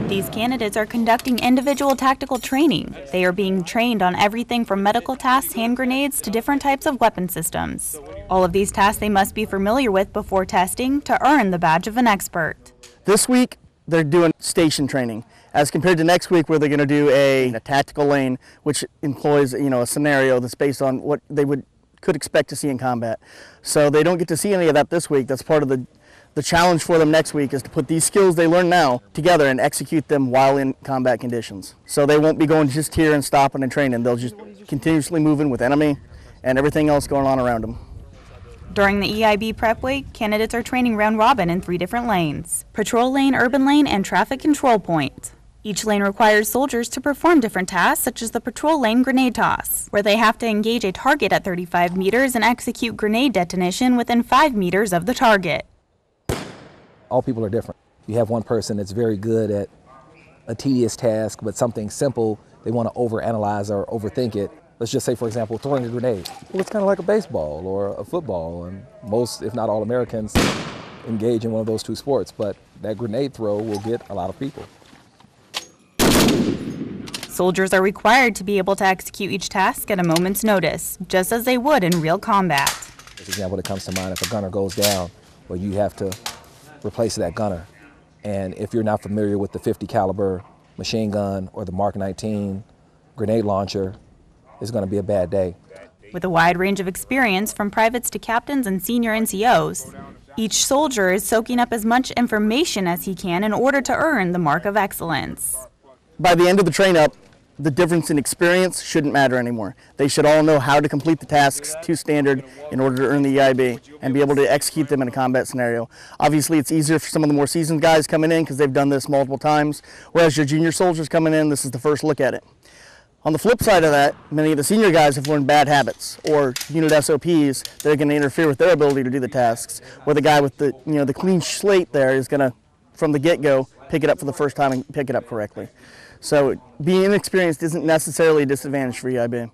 These candidates are conducting individual tactical training. They are being trained on everything from medical tasks, hand grenades, to different types of weapon systems. All of these tasks they must be familiar with before testing to earn the badge of an expert. This week, they're doing station training, as compared to next week where they're going to do a tactical lane, which employs a scenario that's based on what they could expect to see in combat. So they don't get to see any of that this week. That's part of the challenge for them next week, is to put these skills they learn now together and execute them while in combat conditions. So they won't be going just here and stopping and training. They'll just continuously moving with enemy and everything else going on around them. During the EIB Prep Week, candidates are training round robin in 3 different lanes: patrol lane, urban lane, and traffic control point. Each lane requires soldiers to perform different tasks, such as the patrol lane grenade toss, where they have to engage a target at 35 meters and execute grenade detonation within 5 meters of the target. All people are different. You have one person that's very good at a tedious task, but something simple, they want to overanalyze or overthink it. Let's just say, for example, throwing a grenade. Well, it's kind of like a baseball or a football, and most, if not all, Americans engage in one of those 2 sports, but that grenade throw will get a lot of people. Soldiers are required to be able to execute each task at a moment's notice, just as they would in real combat. For example, that comes to mind, if a gunner goes down, well, you have to replace that gunner. And if you're not familiar with the .50 caliber machine gun or the Mark 19 grenade launcher, it's going to be a bad day. With a wide range of experience, from privates to captains and senior NCOs, each soldier is soaking up as much information as he can in order to earn the mark of excellence. By the end of the train-up, the difference in experience shouldn't matter anymore. They should all know how to complete the tasks to standard in order to earn the EIB and be able to execute them in a combat scenario. Obviously, it's easier for some of the more seasoned guys coming in because they've done this multiple times, whereas your junior soldiers coming in, this is the first look at it. On the flip side of that, many of the senior guys have learned bad habits or unit SOPs that are going to interfere with their ability to do the tasks, where the guy with the clean slate there is going to, from the get-go, pick it up for the first time and pick it up correctly. So being inexperienced isn't necessarily a disadvantage for EIB.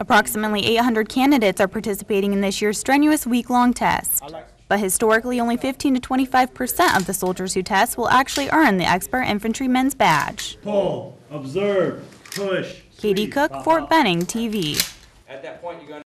Approximately 800 candidates are participating in this year's strenuous week-long test. But historically, only 15 to 25% of the soldiers who test will actually earn the Expert Infantryman's badge. Pull, observe, push. Katie Cook, Fort Benning TV. At that point, you're going to